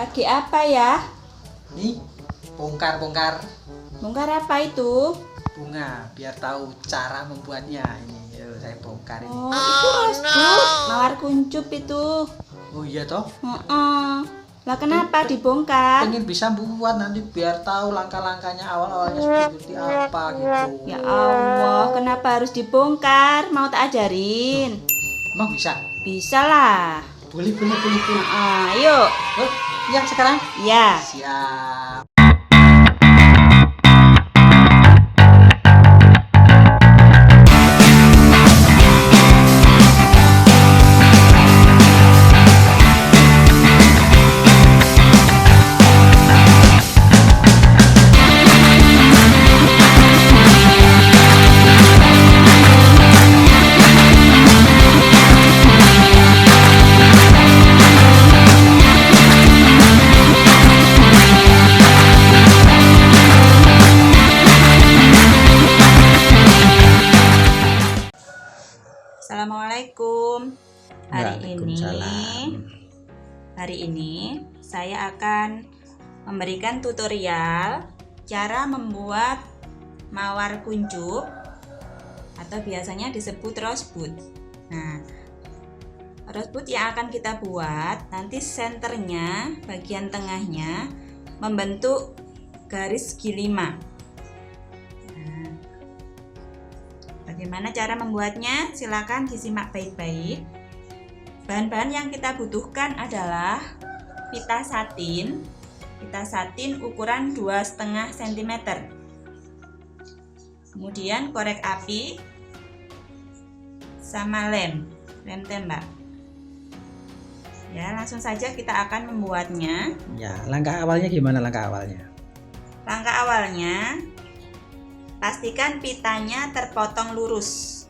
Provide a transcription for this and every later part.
Lagi apa ya? Nih, bongkar-bongkar Bongkar apa itu? bunga biar tahu cara membuatnya. Ini yuk, saya bongkar ini. Oh, itu rosebud, mawar kuncup itu. Oh iya toh, Lah kenapa dibongkar? pengen bisa buat nanti biar tahu langkah-langkahnya awal-awalnya seperti apa gitu. Ya Allah, kenapa harus dibongkar? Mau tak ajarin? Emang bisa? Bisa lah. Boleh. Yuk. Oh, ya sekarang? Ya. Siap. Assalamualaikum. Waalaikumsalam. Hari ini saya akan memberikan tutorial cara membuat mawar kuncup atau biasanya disebut rosebud. Nah, rosebud yang akan kita buat nanti senternya, bagian tengahnya membentuk garis segi 5. Bagaimana cara membuatnya? Silakan disimak baik-baik. Bahan-bahan yang kita butuhkan adalah pita satin. Pita satin ukuran 2,5 cm. Kemudian korek api sama lem tembak. Ya, langsung saja kita akan membuatnya. Ya, langkah awalnya gimana langkah awalnya? Langkah awalnya, pastikan pitanya terpotong lurus,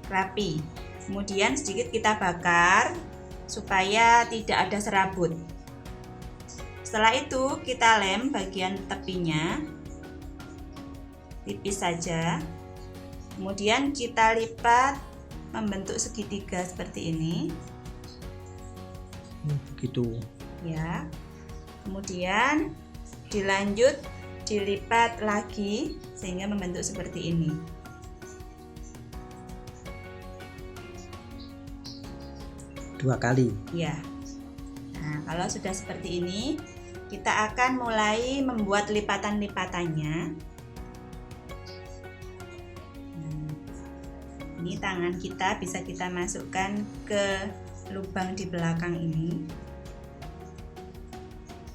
rapi. Kemudian sedikit kita bakar supaya tidak ada serabut. Setelah itu kita lem bagian tepinya tipis saja. Kemudian kita lipat membentuk segitiga seperti ini. Begitu. Ya. Kemudian dilanjut dilipat lagi sehingga membentuk seperti ini. Dua kali. Ya. Nah, kalau sudah seperti ini, kita akan mulai membuat lipatan-lipatannya. Ini tangan kita bisa kita masukkan ke lubang di belakang ini.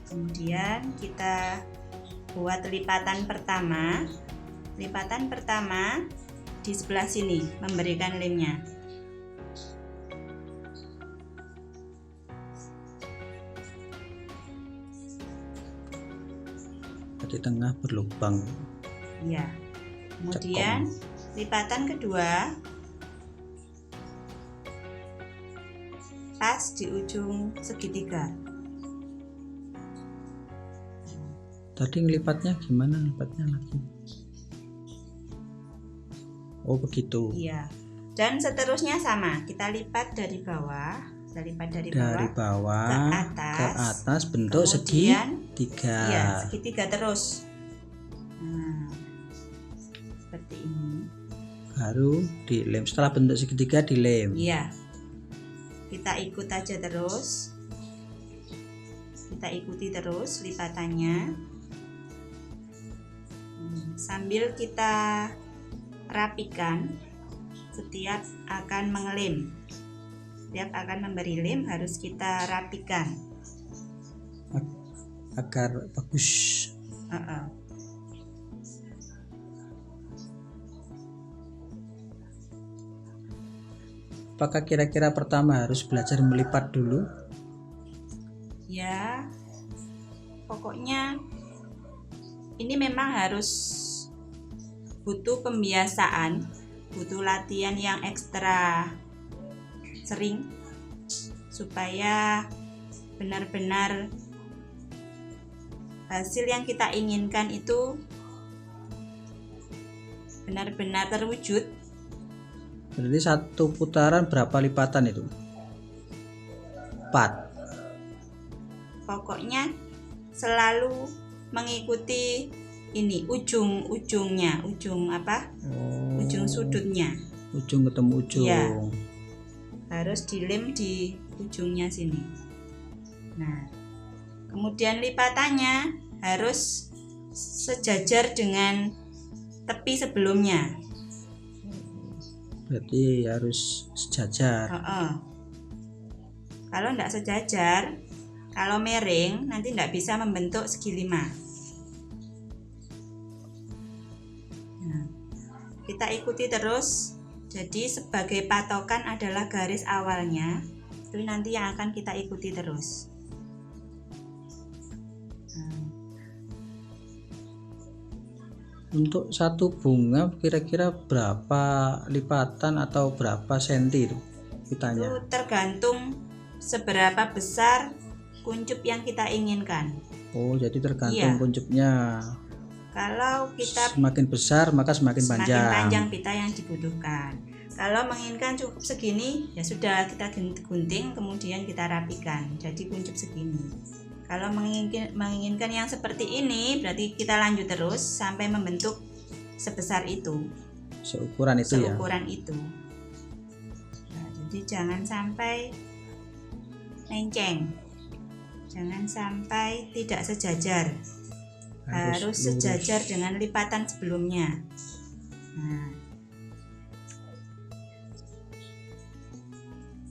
Kemudian kita buat lipatan pertama. Lipatan pertama di sebelah sini memberikan lemnya. Di tengah berlubang. Ya. Kemudian lipatan kedua pas di ujung segitiga. Tadi ngelipatnya gimana? Lipatnya lagi. Oh begitu. Iya. Dan seterusnya sama. Kita lipat dari bawah. Kita lipat dari bawah ke atas bentuk segitiga. Iya, segitiga terus. Nah, seperti ini. Baru dilem. Setelah bentuk segitiga dilem. Iya. Kita ikut aja terus. Kita ikuti terus lipatannya. Sambil kita rapikan setiap akan mengelem. Setiap akan memberi lem harus kita rapikan agar bagus. Apakah kira-kira pertama harus belajar melipat dulu? Ya, pokoknya ini memang harus butuh pembiasaan, butuh latihan yang ekstra sering supaya benar-benar hasil yang kita inginkan itu benar-benar terwujud. Berarti satu putaran berapa lipatan itu? 4. Pokoknya selalu mengikuti ini ujung-ujungnya, ujung sudutnya. Ujung ketemu ujung. Iya. Harus dilem di ujungnya sini. Nah, kemudian lipatannya harus sejajar dengan tepi sebelumnya. Berarti harus sejajar. Kalau tidak sejajar, kalau miring nanti tidak bisa membentuk segi 5. Nah, kita ikuti terus. Jadi sebagai patokan adalah garis awalnya, itu nanti yang akan kita ikuti terus. Untuk satu bunga kira-kira berapa lipatan atau berapa senti itu kitanya? Itu tergantung seberapa besar kuncup yang kita inginkan. Oh, jadi tergantung kuncupnya. Kalau kita semakin besar maka semakin panjang pita yang dibutuhkan. Kalau menginginkan cukup segini, ya sudah kita gunting kemudian kita rapikan jadi kuncup segini. Kalau menginginkan yang seperti ini, berarti kita lanjut terus sampai membentuk sebesar itu. Seukuran itu ya. Seukuran itu. Nah, jadi jangan sampai lenceng. Jangan sampai tidak sejajar. Harus sejajar dengan lipatan sebelumnya. Nah.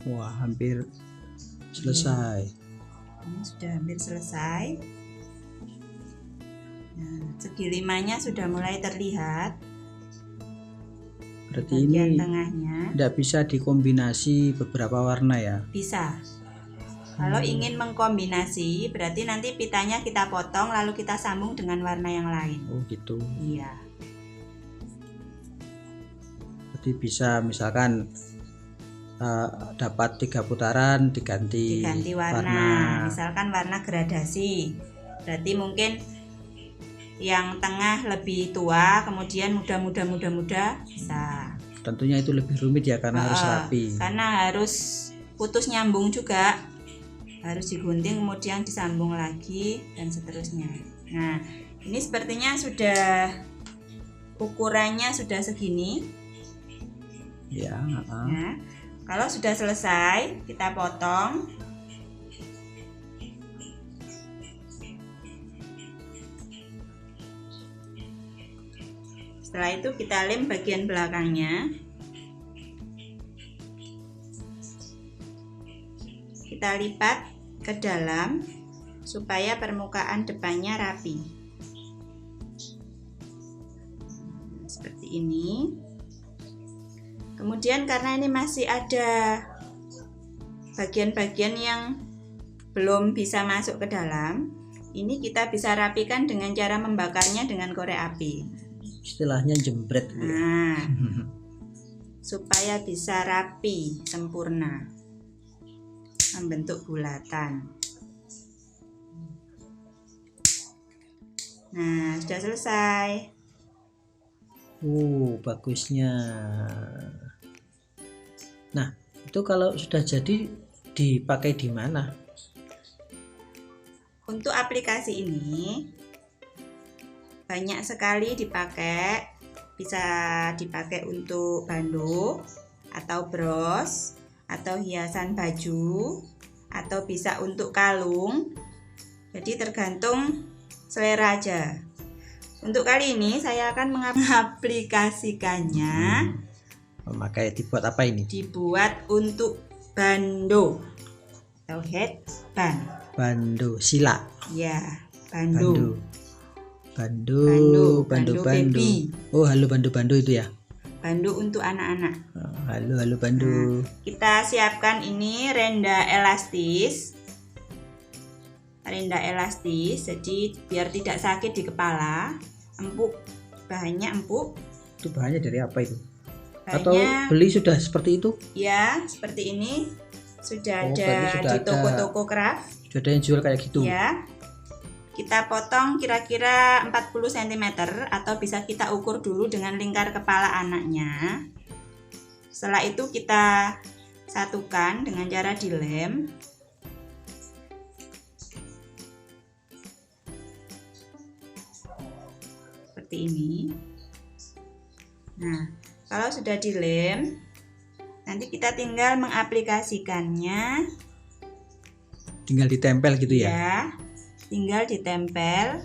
Wah, hampir selesai. Ini sudah hampir selesai. Nah, segi 5-nya sudah mulai terlihat. Berarti bagian ini tengahnya tidak bisa dikombinasi beberapa warna ya? Bisa. Kalau ingin mengkombinasi, berarti nanti pitanya kita potong lalu kita sambung dengan warna yang lain. Oh gitu. Iya. Berarti bisa misalkan dapat 3 putaran diganti warna. Misalkan warna gradasi. Berarti mungkin yang tengah lebih tua, kemudian muda bisa. Tentunya itu lebih rumit ya karena harus rapi. Karena harus putus nyambung juga. Harus digunting kemudian disambung lagi dan seterusnya. Nah, ini sepertinya sudah ukurannya sudah segini. Ya. Nah, kalau sudah selesai kita potong. Setelah itu kita lem bagian belakangnya. Kita lipat ke dalam supaya permukaan depannya rapi. Seperti ini. Kemudian karena ini masih ada bagian-bagian yang belum bisa masuk ke dalam, ini kita bisa rapikan dengan cara membakarnya dengan korek api. Istilahnya jembret. Nah, supaya bisa rapi, sempurna, membentuk bulatan. Nah, sudah selesai. Bagusnya. Nah, itu kalau sudah jadi dipakai di mana? Untuk aplikasi ini banyak sekali dipakai. Bisa dipakai untuk bando atau bros atau hiasan baju atau bisa untuk kalung. Jadi tergantung selera aja. Untuk kali ini saya akan mengaplikasikannya. Memakai dibuat apa ini? Dibuat untuk bando atau headband. Bando sila. Ya, bando. Bando. Baby. Oh, halo bando itu ya. Bando untuk anak-anak. Halo bando. Nah, kita siapkan ini renda elastis. Jadi biar tidak sakit di kepala. Empuk, bahannya empuk. Itu bahannya dari apa itu? Bahannya, atau beli sudah seperti itu? Ya, seperti ini. Sudah ada di toko-toko craft. Sudah ada yang jual kayak gitu. Ya. Kita potong kira-kira 40 cm atau bisa kita ukur dulu dengan lingkar kepala anaknya. Setelah itu kita satukan dengan cara dilem. seperti ini. Nah, kalau sudah dilem, nanti kita tinggal mengaplikasikannya. Tinggal ditempel gitu ya? Ya, tinggal ditempel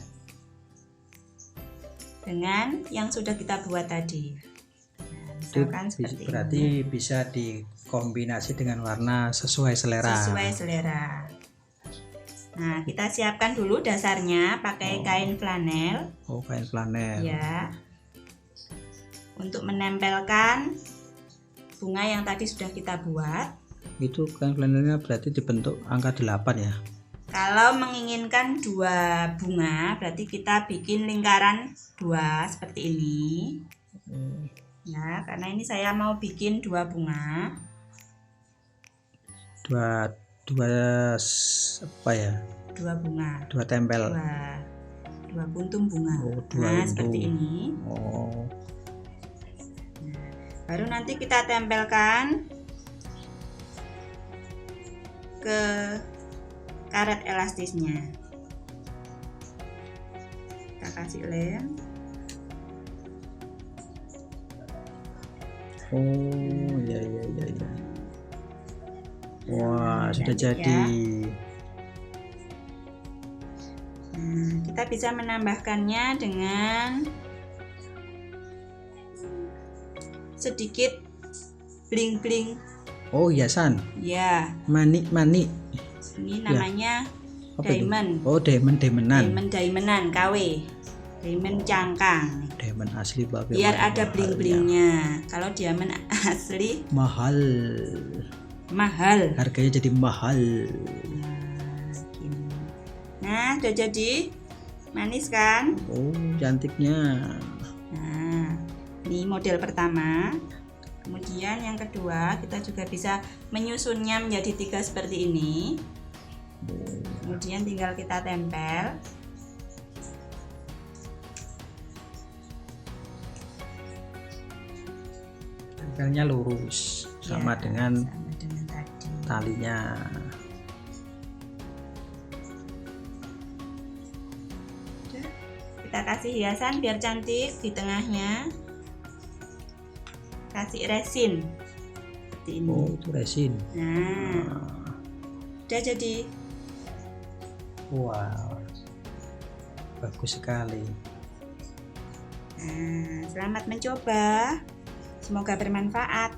dengan yang sudah kita buat tadi. Nah, misalkan seperti berarti ini. bisa dikombinasi dengan warna sesuai selera. Sesuai selera. Nah, kita siapkan dulu dasarnya pakai kain flanel. Oh, kain flanel. Ya. Untuk menempelkan bunga yang tadi sudah kita buat. Itu kain flanelnya berarti dibentuk angka 8 ya? Kalau menginginkan 2 bunga, berarti kita bikin lingkaran 2 seperti ini. Ya, karena ini saya mau bikin 2 bunga. Dua apa ya? 2 bunga. 2 tempel. 2 puntung bunga. Oh, 2 nah, untung. seperti ini. Oh. Baru nanti kita tempelkan ke karet elastisnya. Kita kasih lem. Oh, ya. Wah, sudah jadi. Nah, kita bisa menambahkannya dengan sedikit bling-bling. Oh, hiasan. Ya, Manik. ini namanya Apa itu? diamond. Oh, diamondan. Diamondan KW. Diamond cangkang. Diamond asli bagai Biar warna ada mahal bling-blingnya. Kalau diamond asli ya. Mahal. Harganya jadi mahal. Nah, gini. Nah, udah jadi. Manis kan? Oh, cantiknya. Nah, ini model pertama. Kemudian yang kedua, kita juga bisa menyusunnya menjadi 3 seperti ini. Kemudian tinggal kita tempel. Tempelnya lurus sama Ya, dengan tadi. talinya. Kita kasih hiasan biar cantik di tengahnya. Kasih resin seperti ini. Oh, itu resin. Nah, udah jadi. Wow, bagus sekali. Nah, selamat mencoba. Semoga bermanfaat.